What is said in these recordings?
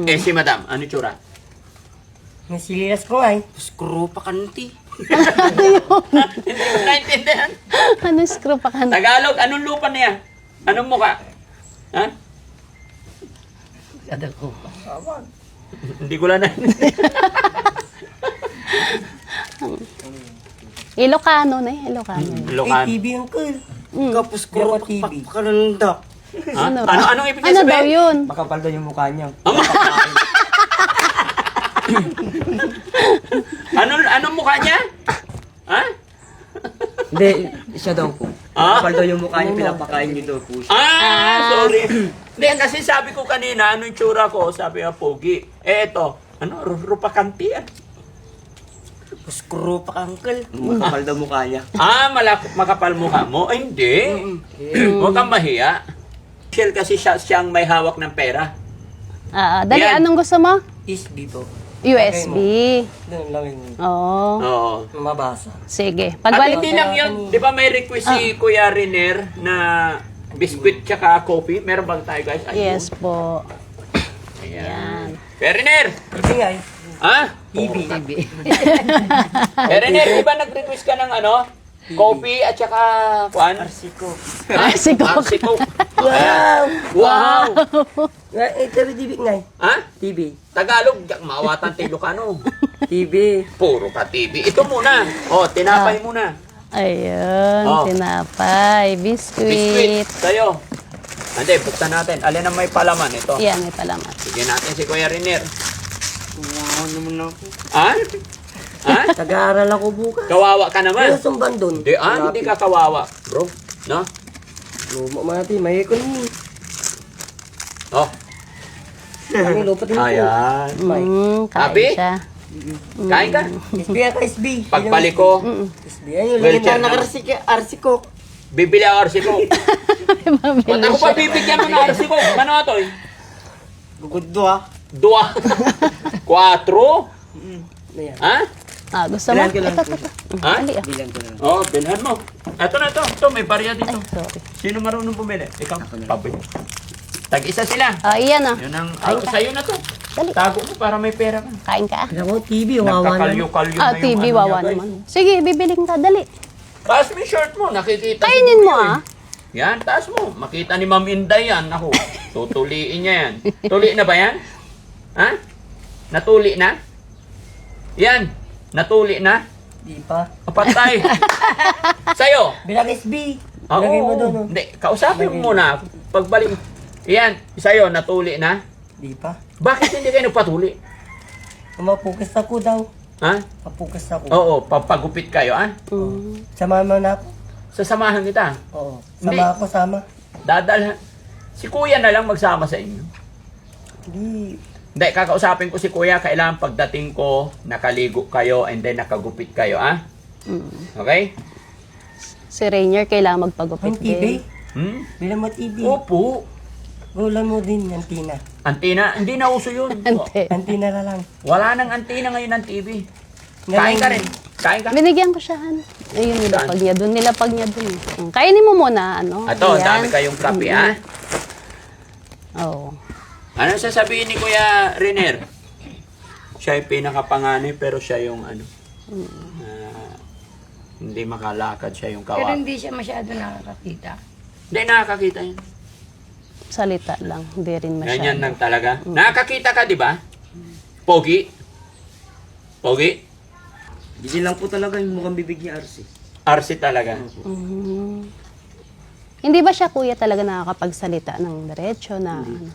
Eh, si madam, ano tsura? May sililas ko nga eh. Screw pa kanti. Hindi ko naintindihan. Ano screw pa ka? Tagalog, anong lupa niya? Anong mukha? Ha? Sada ko. Hindi ko lang naintindihan. Ilocano na eh. Ilocano. Lokan. TV uncle. Kapos ko Pero TV. pakalanda. Ha? Anong ibig Ano daw sabihin? yun? Makapal daw yung mukha niya. Anong mukha niya? Ha? Hindi, siya daw po. Ah? Makapal daw yung mukha niya, pinapakain niyo daw po siya. Sorry. Hindi, kasi sabi ko kanina, ano yung tsura ko? Sabi nga, pogi. Eh, ito. Ano? Rupakanti. Screw pa uncle. Makapal daw mukha niya. Makapal mukha mo? Ay, hindi. Huwag kang mahiya. Shell kasi siyang may hawak ng pera. Dali, Yan. anong gusto mo? Is dito. USB. Doon lang yung Oo. Oo. mabasa. Sige. At Pagbalik. hindi lang yun. Di ba may request si Kuya Riner na biscuit tsaka coffee? Meron bang tayo, guys? Ayun. Yes po. Ayan. Kuya Riner! TV nga eh. Ha? TV. Kuya Riner, di ba nag-request ka ng ano? Coffee at saka kuan? Arsiko. Arsiko. Arsiko. Wow! Wow! TV TV nga eh. Ha? TV. Tagalog, mawatan tayo Ilocano. TV. Puro ka TV. Ito muna. Oh, tinapay muna. Ayun. Oh. Tinapay. Biscuit. Biscuit. Sa'yo. Hindi, buksan natin. Alin ang may palaman ito? Yan, may palaman. Sige natin si Kuya Riner. Wow, naman ako. Ha? Ha? Nag-aaral ako bukas. Kawawa ka naman. Ano sumban doon? Hindi ka kawawa, bro. No? Luma mati, may ko ni. Oh. Kami lupat mo. Ayan. Kain Abi? siya. Kain ka. SB ako SB. Pagbalik ko, SB. Ayun, Wheelchair lang naman. Arsiko. bibili ako Arsiko. Ba't ako pa bibigyan mo ng Arsiko? Ano ito eh? Guguddo ah. Dua. Cuatro. Ayan. Ha? Gusto mo? Bilan ko lang Ito, po. ito. Ha? Ali, Bilang ko na lang. Oh, bilhan mo. Ito na ito. Ito, may barya dito. Ay, sorry. Sino marunong bumili? Ikaw. Pabili. Tag-isa sila. Iyan Yun ang, Kain ka. sa'yo na to. Dali. Tago mo para may pera ka. Kain ka? Ako, TV, wawa naman. Nagkakalyo-kalyo na yung TV, ano wawa niya, guys. naman. Sige, bibiling ka. Dali. Taas mo yung shirt mo, nakikita. Kainin mo, siguro eh. Yan, taas mo. Makita ni Ma'am Inday yan. Ako, tutuliin niya yan. Tuli na ba yan? Ha? Natuli na? Yan, natuli na? Di pa. Patay. Sa'yo? Bilang SB. Oo. Lagay mo doon. Hindi, kausapin mo muna. Pagbalik. Yan, sa'yo, natuli na? Di pa. Bakit hindi kayo nagpatuli? Mapukas ako daw. Ha? Mapukas ako. Oo, papagupit kayo, ha? Sama mo na ako. Sasamahan kita. Oo. Hindi. Sama ako, sama. Dadalhan. Si kuya na lang magsama sa inyo. Hindi. Hindi, kakausapin ko si kuya. Kailangan pagdating ko, nakaligo kayo and then nakagupit kayo, ah? Okay? Si Rainier kailangan magpagupit Ang TV. Hmm? Bilang mo TV. Opo. Gulan mo din, antina. Antina, hindi na uso yun. Ante. Antina na lang. Wala nang antina ngayon ng TV. Kain ka rin. Kain ka. Binigyan ko siya. Ayun, nilapag niya doon. Nilapag niya doon. Kainin mo muna, ano? Ito, Ayan. dami kayong kape, ah. Oo. Ano sasabihin ni Kuya Riner? Siya yung pinakapanganay pero siya yung ano. Hindi makalakad, siya yung Pero kawak. hindi siya masyado nakakakita. Hindi nakakakita yun. Salita lang. Hindi rin masyado. Ganyan lang talaga. Nakakakita ka, di ba? Pogi? Pogi? Busy lang po talaga yung mukhang bibig niya, Arsi. RC talaga. Hindi ba siya kuya talaga nakakapagsalita ng diretso na ano?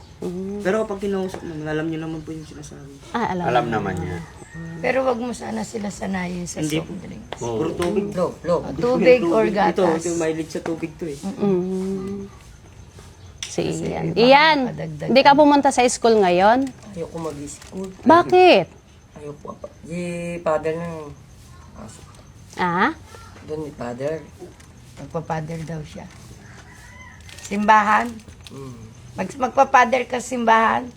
Pero kapag kinausap naman, alam niyo naman po yung sinasabi. Alam naman niya. Pero wag mo sana sila sanayin sa Hindi soft drinks. Puro tubig. Log. Tubig or Ito, gatas. ito mahilig sa tubig to eh. Si Ian. baka Ian, makadagdag hindi ka pumunta sa school ngayon? Ayoko mag-school. Bakit? Ayoko pa. Di father na. Ah? Doon ni father. Magpapader daw siya. Simbahan? Magpapader ka sa simbahan?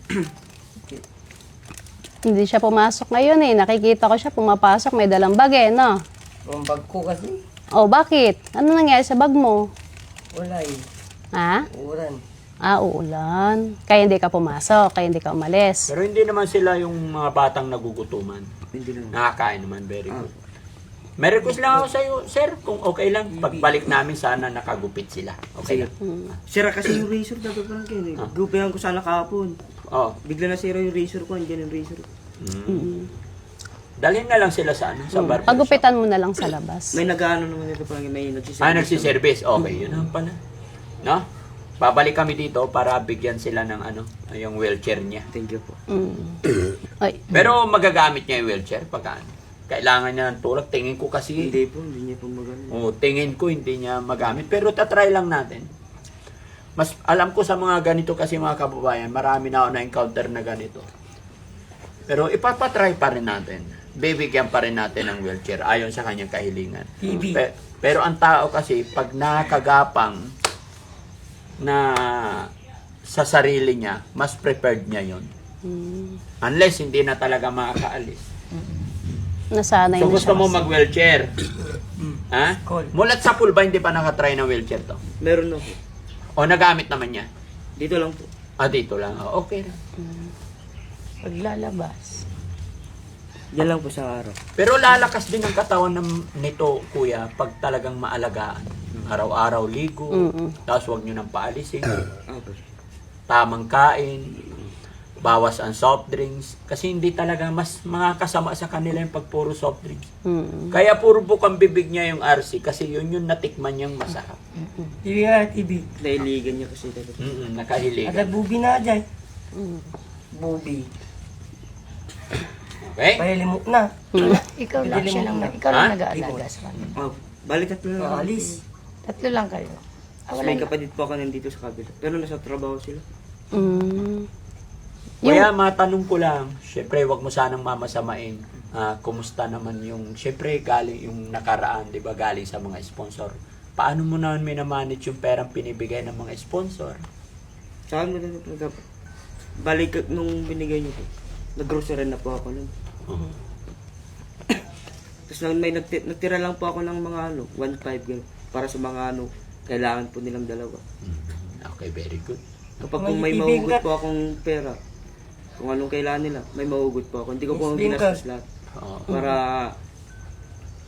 Hindi siya pumasok ngayon eh. Nakikita ko siya pumapasok. May dalang bag eh, no? Ang bag ko kasi. Oh, bakit? Ano nangyari sa bag mo? Wala eh. Ha? Uran. Uulan. Kaya hindi ka pumasok, kaya hindi ka umalis. Pero hindi naman sila yung mga batang nagugutuman. Hindi lang. Nakakain naman, very good. May request lang ako sa iyo, sir, kung okay lang, pagbalik namin sana nakagupit sila. Okay lang. Sira kasi yung razor, dapat lang kayo. Gupihan ko sana kahapon. Oh. Bigla na sira yung razor ko, andyan yung razor. Dalhin na lang sila sa ano, sa barbershop. Pagupitan mo na lang sa labas. May nag-ano naman dito parang may nagsiservice. Nagsiservice. Okay, yun naman pala. No? Babalik kami dito para bigyan sila ng ano, yung wheelchair niya. Thank you po. Ay, Pero magagamit niya yung wheelchair pag ano. Kailangan niya ng tulak. Tingin ko kasi, Hindi po, hindi niya po magano. tingin ko hindi niya magamit. Pero tatry lang natin. Mas alam ko sa mga ganito kasi mga kababayan, marami na ako na-encounter na ganito. Pero ipapatry pa rin natin. Bibigyan pa rin natin ng wheelchair ayon sa kanyang kahilingan. Pero ang tao kasi, pag nakagapang na sa sarili niya, mas prepared niya yon. Unless hindi na talaga makakaalis. nasanay So na gusto siya. mo mag-wheelchair? Ha? Cool. Mulat sa pool ba hindi pa nakatry ng wheelchair to? Meron na po. O nagamit naman niya? Dito lang po. Dito lang. Okay lang. Paglalabas. Yan lang po sa araw. Pero lalakas din ang katawan nito, kuya, pag talagang maalagaan. Araw-araw ligo, tapos huwag nyo nang paalisin. Okay. Tamang kain, bawas ang soft drinks. Kasi hindi talaga mas makakasama sa kanila yung pag puro soft drinks. Kaya puro bukang bibig niya yung RC kasi yun yung natikman niyang masarap. TV nga, TV. Nailigan niya kasi talaga. Ada Nakahiligan. bubi na dyan. Bubi. Okay? Pahilimok na. Ikaw lang, siya lang, ikaw Ha? lang nag-aalaga sa kanila. Balik tatlo lang. Alis. Tatlo lang kayo. Tapos may kapatid po ako nandito sa kabila. Pero nasa trabaho sila. Kaya matanong ko lang, syempre wag mo sanang mamasamain. Kumusta naman yung, syempre galing yung nakaraan, di ba, galing sa mga sponsor. Paano mo naman minamanage yung perang pinibigay ng mga sponsor? Saan mo na balik nung binigay niyo po. Nag-grocery na po ako nun. Tapos may nagtira lang po ako ng mga 1.5 ganun. Para sa mga kailangan po nilang dalawa. Okay, very good. Kapag kung may maugot po akong pera, kung anong kailangan nila, may maugot po ako. Hindi ko po ginastos lahat. Para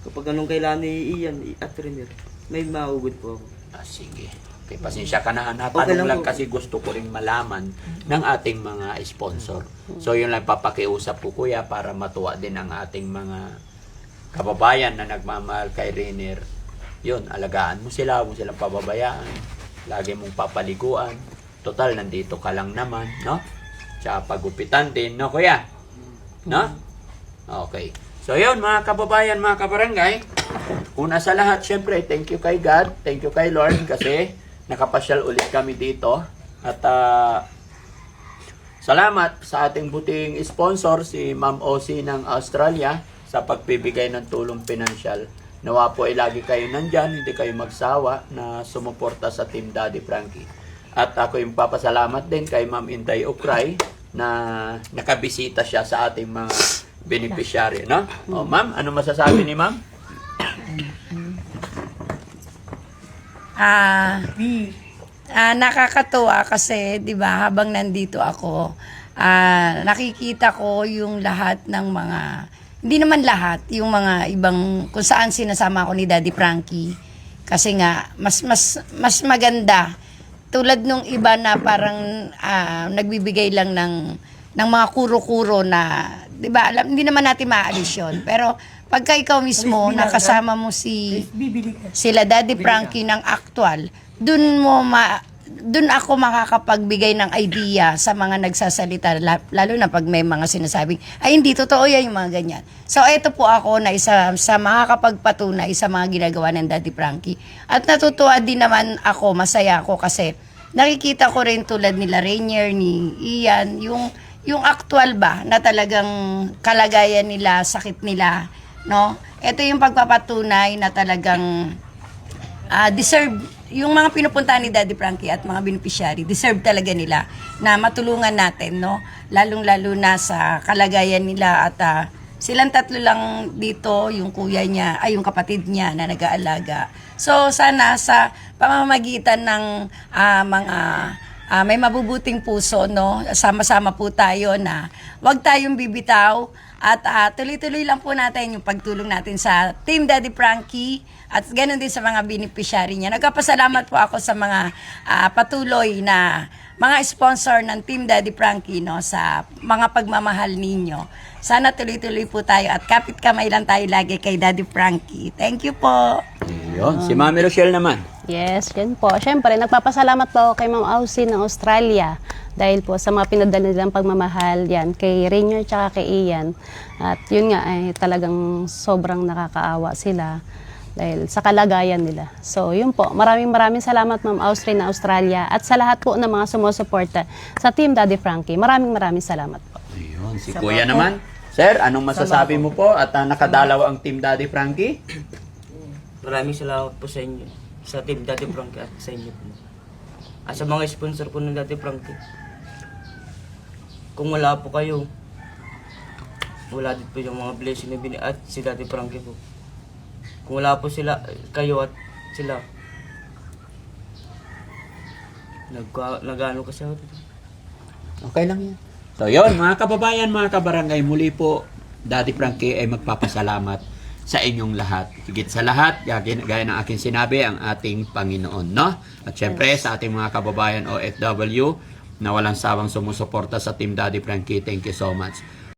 kapag anong kailangan ni Ian at Renier, may maugot po ako. Sige. Okay, pasensya ka na. Okay Natanong lang lang po. kasi gusto ko rin malaman ng ating mga sponsor. So yun lang papakiusap ko, kuya, para matuwa din ang ating mga kababayan na nagmamahal kay Renier. Yun, alagaan mo sila, huwag mo silang pababayaan. Lagi mong papaliguan. Total, nandito ka lang naman, no? Tsaka pagupitan din, no, kuya? No? Okay. So yun, mga kababayan, mga kabarangay, una sa lahat, syempre, thank you kay God, thank you kay Lord, kasi nakapasyal ulit kami dito. At salamat sa ating buting sponsor, si Ma'am Osi ng Australia, sa pagbibigay ng tulong pinansyal. Nawa po ay lagi kayo nandyan, hindi kayo magsawa na sumuporta sa Team Daddy Frankie. At ako yung papasalamat din kay Ma'am Inday Ukray na nakabisita siya sa ating mga beneficiary, no? O, Ma'am, ano masasabi ni Ma'am? Nakakatuwa kasi, 'di ba, habang nandito ako, nakikita ko yung lahat ng mga, hindi naman lahat, yung mga ibang kung saan sinasama ako ni Daddy Frankie. Kasi nga mas maganda tulad nung iba na parang nagbibigay lang ng mga kuro-kuro na, 'di ba? Hindi naman natin maaalis 'yon. Pero pagka ikaw mismo nakasama mo sila Daddy Frankie ng actual, dun ako makakapagbigay ng idea sa mga nagsasalita, lalo na pag may mga sinasabing, ay hindi totoo yan yung mga ganyan. So ito po ako na isa sa makakapagpatunay sa mga ginagawa ng Daddy Frankie. At natutuwa din naman ako, masaya ako kasi nakikita ko rin tulad nila Renier, ni Ian, yung actual ba na talagang kalagayan nila, sakit nila, no? Ito yung pagpapatunay na talagang deserve, yung mga pinupuntahan ni Daddy Frankie at mga beneficiary, deserve talaga nila na matulungan natin, no? Lalong-lalo na sa kalagayan nila at silang tatlo lang dito, yung kuya niya, ay yung kapatid niya na nag-aalaga. So sana sa pamamagitan ng mga may mabubuting puso, no? Sama-sama po tayo na wag tayong bibitaw at tuloy-tuloy lang po natin yung pagtulong natin sa Team Daddy Frankie at ganoon din sa mga beneficiary niya. Nagpapasalamat po ako sa mga patuloy na mga sponsor ng Team Daddy Frankie, no, sa mga pagmamahal ninyo. Sana tuloy-tuloy po tayo at kapit kamay lang tayo lagi kay Daddy Frankie. Thank you po. Yun. Si Mami Rochelle naman. Yes, yan po. Siyempre, nagpapasalamat po ako kay Ma'am Aussie ng Australia dahil po sa mga pinadala nilang pagmamahal yan kay Rainier tsaka kay Ian. At yun nga ay talagang sobrang nakakaawa sila dahil sa kalagayan nila. So, yun po. Maraming salamat Ma'am Aussie ng Australia at sa lahat po ng mga sumusuporta sa Team Daddy Frankie. Maraming salamat po. Ayun. Si Kuya naman. Sir, anong masasabi mo po at nakadalaw ang Team Daddy Frankie? Maraming salamat po sa inyo, sa Team Daddy Frankie at sa inyo po. At sa mga sponsor po ng Daddy Frankie. Kung wala po kayo, wala din po yung mga blessing na at si Daddy Frankie po. Kung wala po sila, kayo at sila, nag-ano kasi ako. Okay lang yan. So yun, mga kababayan, mga kabarangay, muli po, Daddy Frankie ay magpapasalamat sa inyong lahat. Higit sa lahat, gaya ng aking sinabi, ang ating Panginoon, no? At syempre, sa ating mga kababayan OFW na walang sawang sumusuporta sa Team Daddy Frankie, thank you so much.